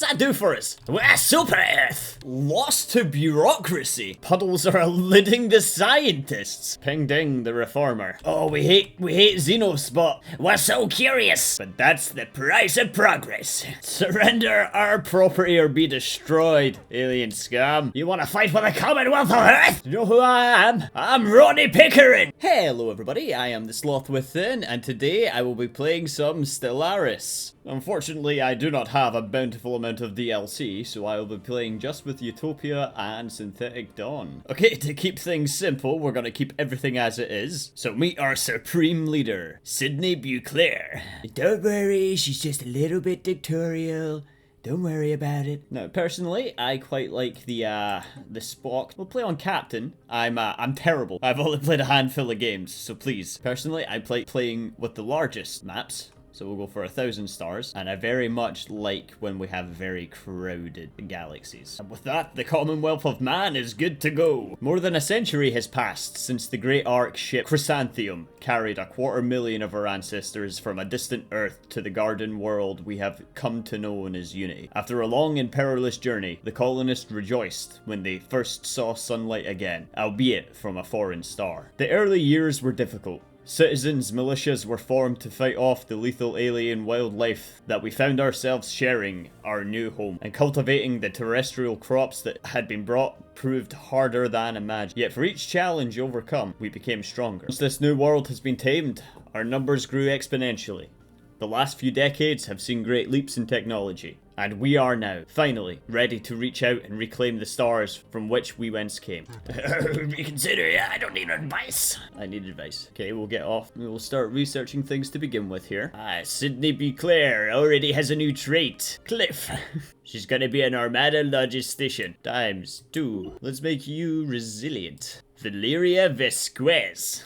What's that do for us? We're Super Earth! Lost to bureaucracy. Puddles are eluding the scientists. Ping ding, the reformer. Oh, we hate XENOS, but we're so curious. But that's the price of progress. Surrender our property or be destroyed, alien scum. You want to fight for the Commonwealth of Earth? You know who I am? I'm Ronnie Pickering. Hello everybody, I am the Sloth Within, and today I will be playing some Stellaris. Unfortunately, I do not have a bountiful amount of DLC, so I will be playing just with Utopia and Synthetic Dawn. Okay, to keep things simple, we're gonna keep everything as it is. So meet our supreme leader, Sydney Beauclair. Don't worry, she's just a little bit dictatorial. Don't worry about it. Now, personally, I quite like the Spock. We'll play on Captain. I'm terrible. I've only played a handful of games, so please. Personally, I play playing with the largest maps. So we'll go for 1,000 stars, and I very much like when we have very crowded galaxies. And with that, the Commonwealth of Man is good to go. More than a century has passed since the great Ark ship Chrysanthemum carried 250,000 of our ancestors from a distant Earth to the garden world we have come to know as Unity. After a long and perilous journey, the colonists rejoiced when they first saw sunlight again, albeit from a foreign star. The early years were difficult. Citizens' militias were formed to fight off the lethal alien wildlife that we found ourselves sharing our new home, and cultivating the terrestrial crops that had been brought proved harder than imagined. Yet for each challenge overcome, we became stronger. Once this new world has been tamed, our numbers grew exponentially. The last few decades have seen great leaps in technology, and we are now, finally, ready to reach out and reclaim the stars from which we once came. Reconsider, I don't need advice. I need advice. Okay, we'll get off. We'll start researching things to begin with here. Sydney Beauclair already has a new trait. Cliff. She's gonna be an Armada Logistician. ×2. Let's make you resilient. Valeria Vesquez.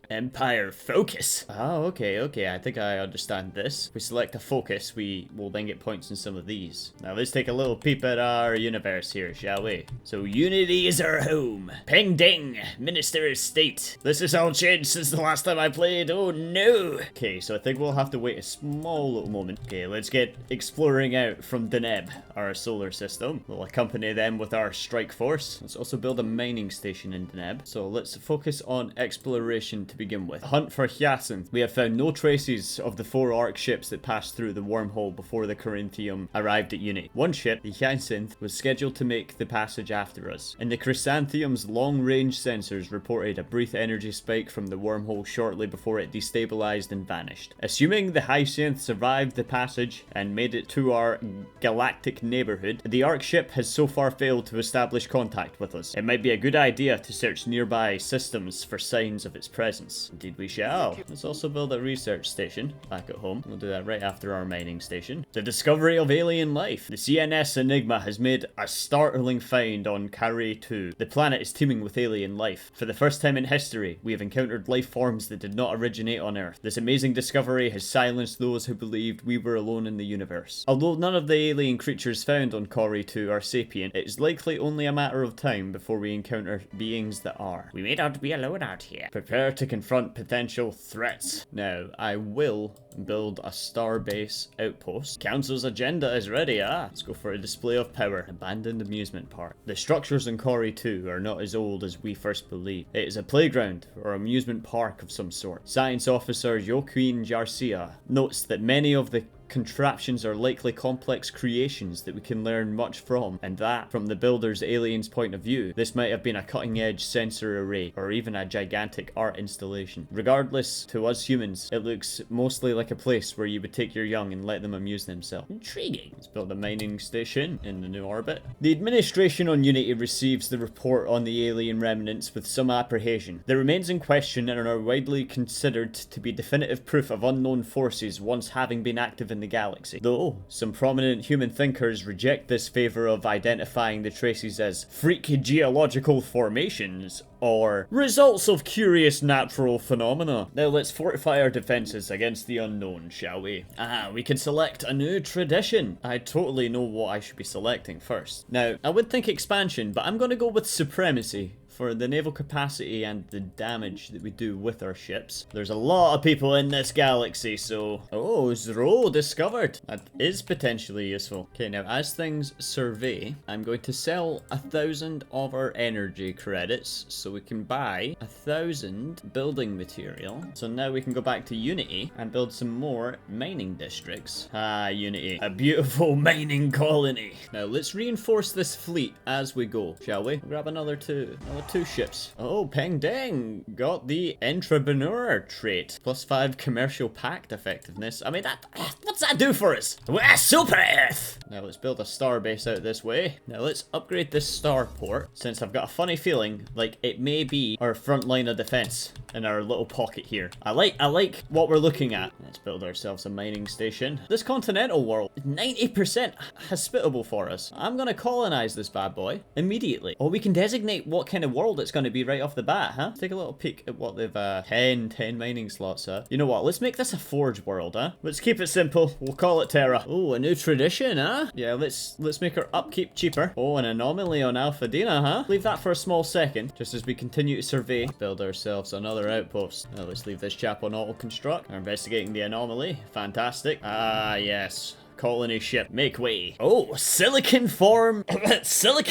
Empire Focus. Oh, okay, I think I understand this. If we select a focus, we will then get points in some of these. Now let's take a little peep at our universe here, shall we? So Unity is our home. Ping ding, Minister of State. This has all changed since the last time I played, oh no. Okay, so I think we'll have to wait a small little moment. Okay, let's get exploring out from Deneb, our solar system. We'll accompany them with our strike force. Let's also build a mining station in Deneb. So let's focus on exploration to begin with. Hunt for Hyacinth. We have found no traces of the 4 Ark ships that passed through the wormhole before the Corinthium arrived at Unity. One ship, the Hyacinth, was scheduled to make the passage after us, and the Chrysanthemum's long-range sensors reported a brief energy spike from the wormhole shortly before it destabilized and vanished. Assuming the Hyacinth survived the passage and made it to our galactic neighborhood, the Ark ship has so far failed to establish contact with us. It might be a good idea to search nearby systems for signs of its presence. Indeed we shall. Let's also build a research station back at home. We'll do that right after our mining station. The discovery of alien life. The CNS Enigma has made a startling find on Carre 2. The planet is teeming with alien life. For the first time in history, we have encountered life forms that did not originate on Earth. This amazing discovery has silenced those who believed we were alone in the universe. Although none of the alien creatures found on Carre 2 are sapient, it is likely only a matter of time before we encounter beings that are. We may not be alone out here. Prepare to confront potential threats. Now, I will build a starbase outpost. Council's agenda is ready, Let's go for a display of power. Abandoned amusement park. The structures in Carre 2 are not as old as we first believed. It is a playground or amusement park of some sort. Science officer Joaquin Garcia notes that many of the contraptions are likely complex creations that we can learn much from, and that, from the builder's alien's point of view, this might have been a cutting-edge sensor array, or even a gigantic art installation. Regardless, to us humans, it looks mostly like a place where you would take your young and let them amuse themselves. Intriguing. Let's build a mining station in the new orbit. The administration on Unity receives the report on the alien remnants with some apprehension. The remains in question and are widely considered to be definitive proof of unknown forces once having been active in the galaxy. Though, some prominent human thinkers reject this favor of identifying the traces as freak geological formations or results of curious natural phenomena. Now let's fortify our defenses against the unknown, shall we? We can select a new tradition. I totally know what I should be selecting first. Now, I would think expansion, but I'm gonna go with supremacy for the naval capacity and the damage that we do with our ships. There's a lot of people in this galaxy, so... Oh, Zro discovered. That is potentially useful. Okay, now as things survey, I'm going to sell 1,000 of our energy credits so we can buy 1,000 building material. So now we can go back to Unity and build some more mining districts. Ah, Unity. A beautiful mining colony. Now let's reinforce this fleet as we go, shall we? Grab another two ships. Oh, Peng Deng got the entrepreneur trait. +5 commercial pact effectiveness. I mean, what's that do for us? We're Super Earth! Now let's build a star base out this way. Now let's upgrade this starport, since I've got a funny feeling like it may be our front line of defense in our little pocket here. I like what we're looking at. Let's build ourselves a mining station. This continental world, 90% hospitable for us. I'm gonna colonize this bad boy immediately. Or we can designate what kind of world it's gonna be right off the bat, huh? Take a little peek at what they've 10 mining slots, huh? You know what? Let's make this a forge world, huh? Let's keep it simple. We'll call it Terra. Oh, a new tradition, huh? Yeah, let's make our upkeep cheaper. Oh, an anomaly on Alpha Dina, huh? Leave that for a small second, just as we continue to survey. Build ourselves another outpost. Now let's leave this chap on auto construct. We're investigating the anomaly. Fantastic. Ah, yes. Colony ship, make way. Oh, silicon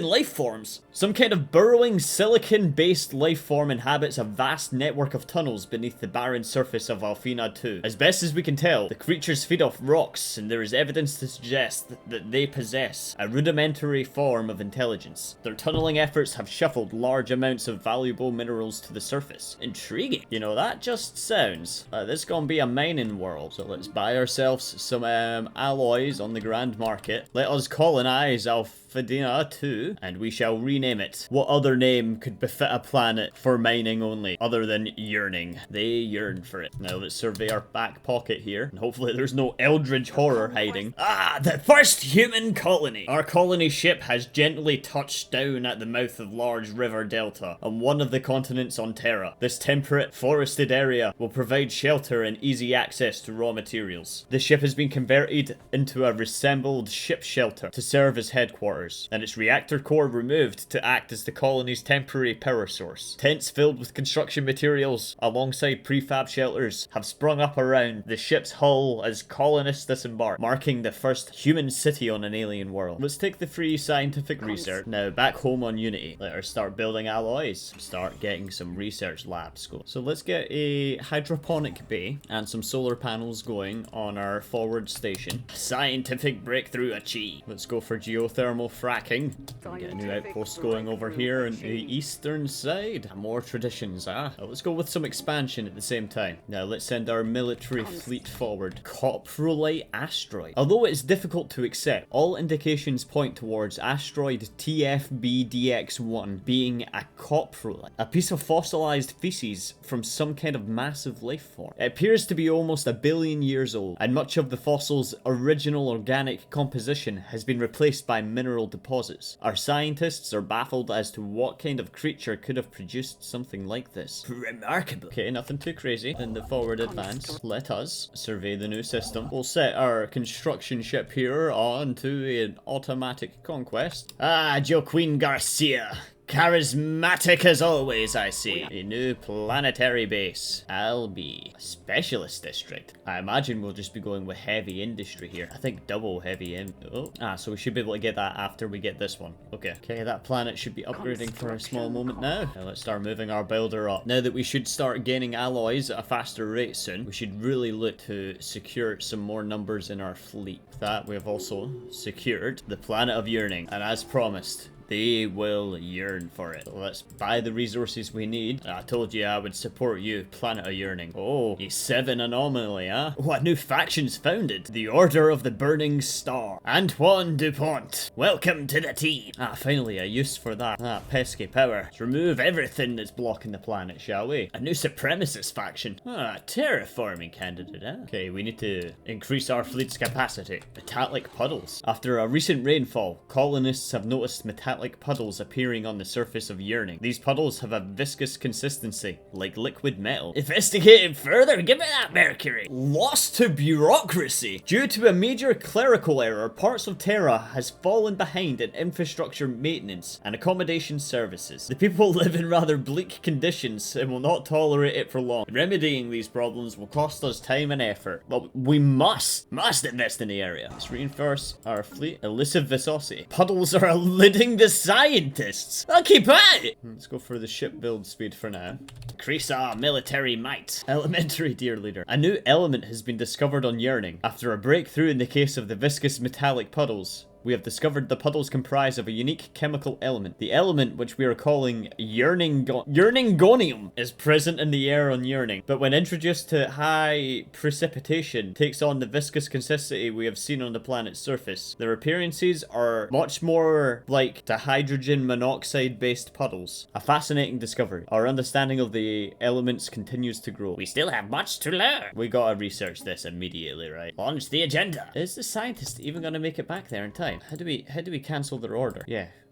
life forms. Some kind of burrowing silicon-based life form inhabits a vast network of tunnels beneath the barren surface of Alfina 2. As best as we can tell, the creatures feed off rocks, and there is evidence to suggest that they possess a rudimentary form of intelligence. Their tunneling efforts have shuffled large amounts of valuable minerals to the surface. Intriguing. You know, that just sounds like this is gonna be a mining world. So let's buy ourselves some alloy on the grand market. Let us colonize Alphadina 2, and we shall rename it. What other name could befit a planet for mining only, other than yearning? They yearn for it. Now let's survey our back pocket here, and hopefully there's no eldritch horror hiding. Ah, the first human colony! Our colony ship has gently touched down at the mouth of large river delta on one of the continents on Terra. This temperate, forested area will provide shelter and easy access to raw materials. The ship has been converted into a reassembled ship shelter to serve as headquarters, and its reactor core removed to act as the colony's temporary power source. Tents filled with construction materials alongside prefab shelters have sprung up around the ship's hull as colonists disembark, marking the first human city on an alien world. Let's take the free scientific research. Now back home on Unity, let us start building alloys, start getting some research labs going. So let's get a hydroponic bay and some solar panels going on our forward station. Scientific breakthrough achieved. Let's go for geothermal fracking. Get a new outpost going over here on the eastern side. More traditions, let's go with some expansion at the same time. Now let's send our military fleet forward. Coprolite asteroid. Although it's difficult to accept, all indications point towards asteroid TFBDX1 being a coprolite, a piece of fossilized feces from some kind of massive life form. It appears to be almost 1 billion years old, and much of the fossil's original organic composition has been replaced by mineral deposits. Our scientists are baffled as to what kind of creature could have produced something like this. Remarkable. Okay, nothing too crazy. In the forward advance, let us survey the new system. We'll set our construction ship here on to an automatic conquest. Ah, Joaquin Garcia. Charismatic as always, I see. A new planetary base. Albi. Specialist district. I imagine we'll just be going with heavy industry here. I think double heavy in. Oh. So we should be able to get that after we get this one. Okay. Okay, that planet should be upgrading for a small moment now. Now let's start moving our builder up. Now that we should start gaining alloys at a faster rate soon, we should really look to secure some more numbers in our fleet. That we have also secured the planet of yearning. And as promised, they will yearn for it. So let's buy the resources we need. I told you I would support you, Planet of Yearning. Oh, a 7 anomaly, huh? Oh, a new faction's founded. The Order of the Burning Star. Antoine Dupont. Welcome to the team. Finally a use for that pesky power. Let's remove everything that's blocking the planet, shall we? A new supremacist faction. Terraforming candidate, huh? Okay, we need to increase our fleet's capacity. Metallic puddles. After a recent rainfall, colonists have noticed metallic metallic puddles appearing on the surface of Yearning. These puddles have a viscous consistency, like liquid metal. Investigating further, give me that mercury. Lost to bureaucracy. Due to a major clerical error, parts of Terra has fallen behind in infrastructure maintenance and accommodation services. The people live in rather bleak conditions and will not tolerate it for long. Remedying these problems will cost us time and effort, but we must invest in the area. Let's reinforce our fleet. Elusive viscosity. Puddles are eluding the scientists. I'll keep at it. Let's go for the ship build speed for now. Increase our military might. Elementary, dear leader. A new element has been discovered on Yearning. After a breakthrough in the case of the viscous metallic puddles, we have discovered the puddles comprise of a unique chemical element. The element, which we are calling yearningonium, is present in the air on Yearning, but when introduced to high precipitation, takes on the viscous consistency we have seen on the planet's surface. Their appearances are much more like the hydrogen monoxide-based puddles. A fascinating discovery. Our understanding of the elements continues to grow. We still have much to learn. We gotta research this immediately, right? Launch the agenda. Is the scientist even gonna make it back there in time? How do we cancel their order?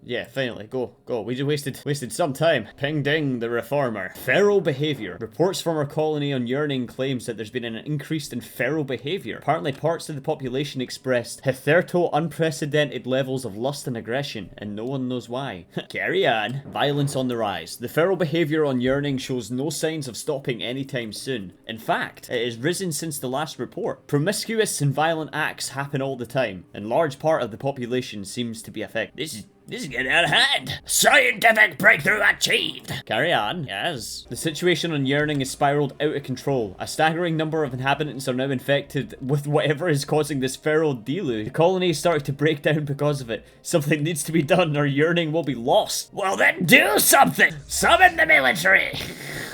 Yeah, finally. Go. We just wasted some time. Ping ding, the reformer. Feral behavior. Reports from our colony on Yearning claims that there's been an increase in feral behavior. Apparently parts of the population expressed hitherto unprecedented levels of lust and aggression, and no one knows why. Carry on. Violence on the rise. The feral behavior on Yearning shows no signs of stopping anytime soon. In fact, it has risen since the last report. Promiscuous and violent acts happen all the time, and large part of the population seems to be affected. This is getting out of hand. Scientific breakthrough achieved. Carry on. Yes. The situation on Yearning is spiraled out of control. A staggering number of inhabitants are now infected with whatever is causing this feral deluge. The colony is starting to break down because of it. Something needs to be done or Yearning will be lost. Well then do something. Summon the military.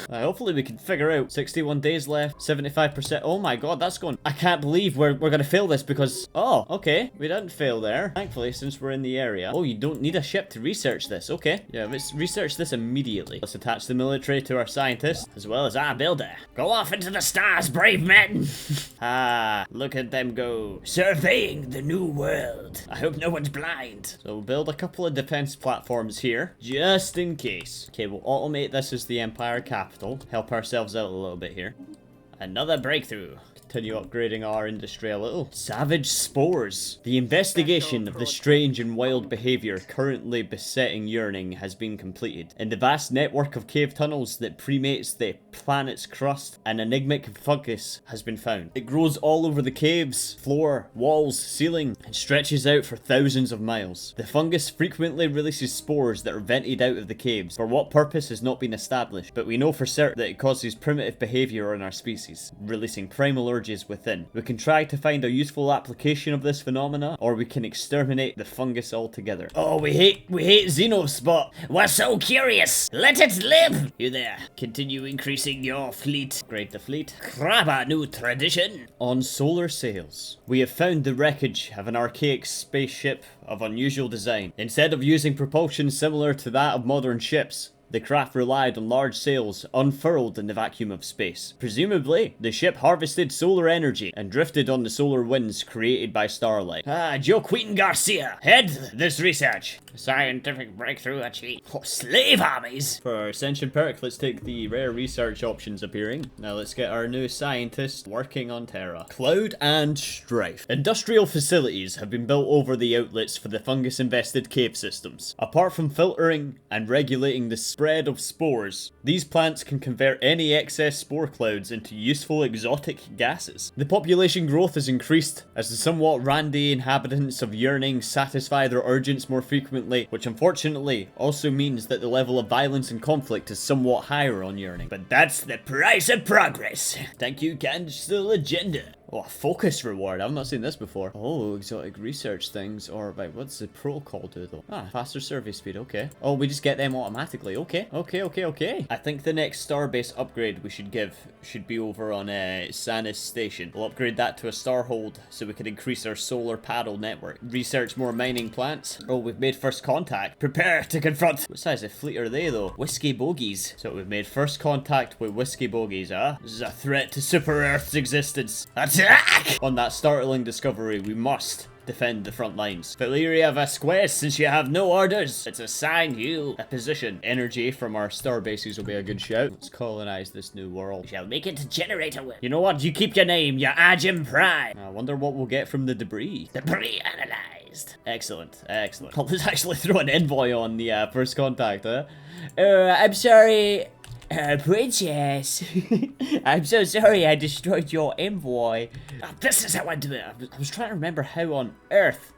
Hopefully we can figure out. 61 days left, 75%. Oh my god, that's going. I can't believe we're gonna fail this because. Oh, okay. We didn't fail there. Thankfully, since we're in the area. Oh, you don't need a ship to research this. Okay. Yeah, let's research this immediately. Let's attach the military to our scientists as well as our builder. Go off into the stars, brave men. Look at them go. Surveying the new world. I hope no one's blind. So we'll build a couple of defense platforms here just in case. Okay, we'll automate this as the Empire capital. Help ourselves out a little bit here. Another breakthrough. Continue upgrading our industry a little. Savage spores. The investigation of the strange and wild behavior currently besetting Yearning has been completed. In the vast network of cave tunnels that premates the planet's crust, an enigmatic fungus has been found. It grows all over the caves, floor, walls, ceiling, and stretches out for thousands of miles. The fungus frequently releases spores that are vented out of the caves. For what purpose has not been established, but we know for certain that it causes primitive behavior in our species, releasing primal urges within. We can try to find a useful application of this phenomena, or we can exterminate the fungus altogether. Oh, we hate XENOS, but we're so curious. Let it live. You there. Continue increasing your fleet. Upgrade the fleet. Grab a new tradition. On solar sails, we have found the wreckage of an archaic spaceship of unusual design. Instead of using propulsion similar to that of modern ships, the craft relied on large sails unfurled in the vacuum of space. Presumably, the ship harvested solar energy and drifted on the solar winds created by starlight. Joaquin Garcia, head this research. Scientific breakthrough achieved. Oh, slave armies! For our Ascension perk, let's take the rare research options appearing. Now let's get our new scientist working on Terra. Cloud and Strife. Industrial facilities have been built over the outlets for the fungus-infested cave systems. Apart from filtering and regulating the spread of spores, these plants can convert any excess spore clouds into useful exotic gases. The population growth has increased as the somewhat randy inhabitants of Yearning satisfy their urgence more frequently, which unfortunately also means that the level of violence and conflict is somewhat higher on Yearning. But that's the price of progress. Thank you, cancel agenda. Oh, a focus reward. I've not seen this before. Oh, exotic research things. Or, right, what's the protocol do, though? Faster survey speed. Okay. Oh, we just get them automatically. Okay. I think the next starbase upgrade we should give should be over on Sanis Station. We'll upgrade that to a starhold so we can increase our solar paddle network. Research more mining plants. Oh, we've made first contact. Prepare to confront. What size of fleet are they, though? Whiskey bogies. So we've made first contact with whiskey bogies, This is a threat to Super Earth's existence. Attack! On that startling discovery, we must defend the front lines. Valeria Vasquez, since you have no orders, let's assign you a position. Energy from our star bases will be a good shout. Let's colonize this new world. We shall make it to generator will. You know what? You keep your name, you Ajim Prime. I wonder what we'll get from the debris. Debris analyzed. Excellent, excellent. Let's actually throw an envoy on the first contact, huh? I'm sorry, Princess. I'm so sorry I destroyed your envoy. This is how I do it. I was trying to remember how on earth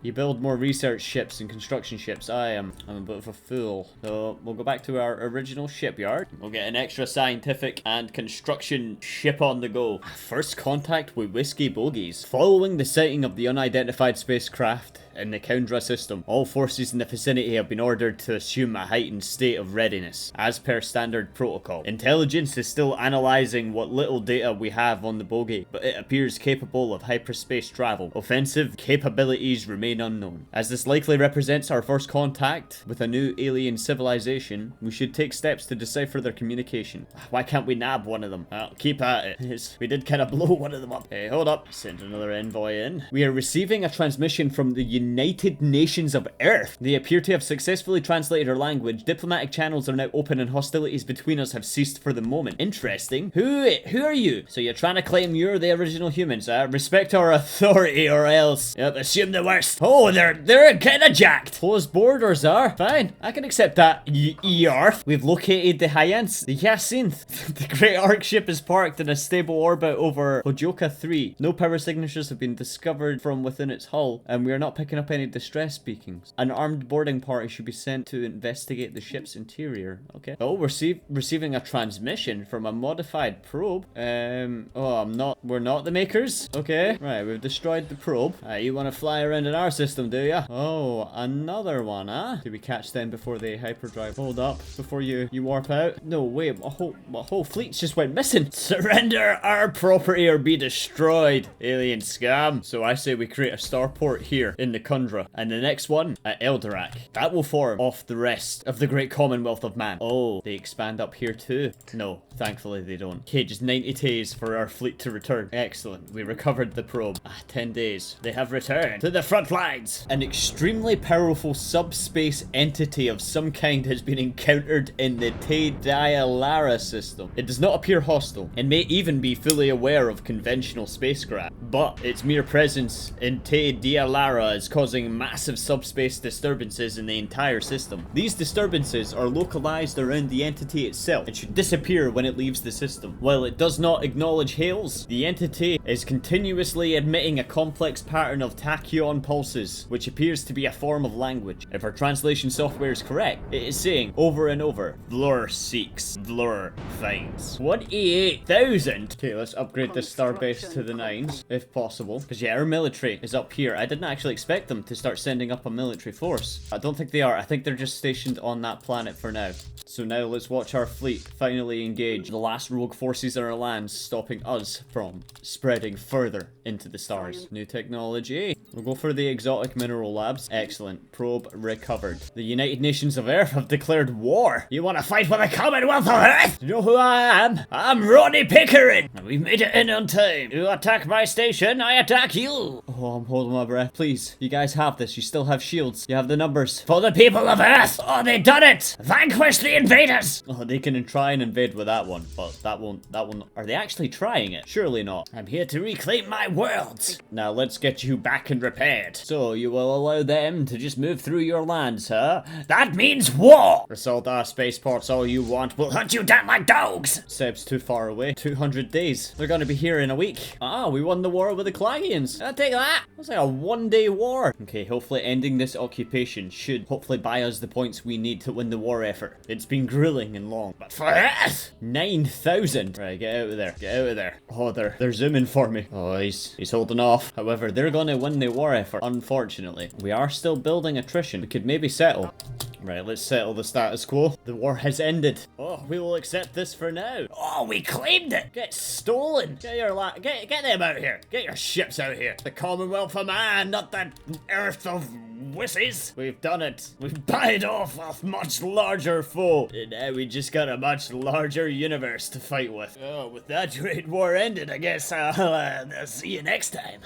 you build more research ships and construction ships. I'm a bit of a fool. So we'll go back to our original shipyard. We'll get an extra scientific and construction ship on the go. First contact with Whiskey Bogies. Following the sighting of the unidentified spacecraft in the Kundra system, all forces in the vicinity have been ordered to assume a heightened state of readiness, as per standard protocol. Intelligence is still analysing what little data we have on the bogey, but it appears capable of hyperspace travel. Offensive capabilities remain unknown. As this likely represents our first contact with a new alien civilization, we should take steps to decipher their communication. Why can't we nab one of them? Well, keep at it. We did kind of blow one of them up. Hey, hold up. Send another envoy in. We are receiving a transmission from the United Nations of Earth. They appear to have successfully translated our language. Diplomatic channels are now open and hostilities between us have ceased for the moment. Interesting. Who are you? So you're trying to claim you're the original humans, Respect our authority or else. Yep, assume the worst. Oh, they're kinda jacked. Closed borders are. Fine, I can accept that, Earth. We've located the Hyacinth. The Great Arc ship is parked in a stable orbit over Hojoka 3. No power signatures have been discovered from within its hull, and we are not picking up any distress beacons. An armed boarding party should be sent to investigate the ship's interior. Okay. Oh, we're receiving a transmission from a modified probe. We're not the makers? Okay. Right, we've destroyed the probe. You want to fly around in our system, do ya? Oh, another one, huh? Did we catch them before they hyperdrive? Hold up, before you warp out? No, wait, my whole fleet just went missing. Surrender our property or be destroyed, alien scum. So I say we create a starport here in the Kundra, and the next one at Eldorak. That will form off the rest of the great Commonwealth of Man. Oh, they expand up here too? No, thankfully they don't. Okay, just 90 days for our fleet to return. Excellent, we recovered the probe. 10 days. They have returned to the front lines. An extremely powerful subspace entity of some kind has been encountered in the Te Dialara system. It does not appear hostile, and may even be fully aware of conventional spacecraft, but its mere presence in Te Dialara is causing massive subspace disturbances in the entire system. These disturbances are localized around the entity itself and should disappear when it leaves the system. While it does not acknowledge hails, the entity is continuously emitting a complex pattern of tachyon pulses, which appears to be a form of language. If our translation software is correct, it is saying over and over, Vlur seeks, Vlur finds. 28,000! Okay, let's upgrade this starbase to the 9s, if possible. Because yeah, our military is up here. I didn't actually expect them to start sending up a military force. I don't think they are. I think they're just stationed on that planet for now. So now let's watch our fleet finally engage the last rogue forces on our lands, stopping us from spreading further into the stars. New technology. We'll go for the exotic mineral labs. Excellent. Probe recovered. The United Nations of Earth have declared war. You want to fight with the Commonwealth of Earth? You know who I am? I'm Ronnie Pickering. We made it in on time. You attack my station, I attack you. Oh, I'm holding my breath. Please, you guys have this. You still have shields. You have the numbers. For the people of Earth. Oh, they done it. Vanquish the invaders. Oh, they can try and invade with that one, but that won't. Are they actually trying it? Surely not. I'm here to reclaim my worlds. Now let's get you back and repaired. So you will allow them to just move through your lands, huh? That means war. Assault our spaceports all you want. We'll hunt you down like dogs. Seb's too far away. 200 days. They're gonna be here in a week. Ah, we won the war with the Clagians. I'll take that. That's like a one-day war. Okay, hopefully ending this occupation should hopefully buy us the points we need to win the war effort. It's been grueling and long. But for us, 9,000. Right, get out of there. Get out of there. Oh, they're zooming for me. Oh, he's holding off. However, they're gonna win the war effort, unfortunately. We are still building attrition. We could maybe settle. Right, let's settle the status quo. The war has ended. Oh, we will accept this for now. Oh, we claimed it. Get stolen. Get them out here. Get your ships out here. The Commonwealth of Man, not the Earth of Wissies. We've done it. We've buyed off a much larger foe. And now we just got a much larger universe to fight with. Oh, with that great war ended, I guess I'll see you next time.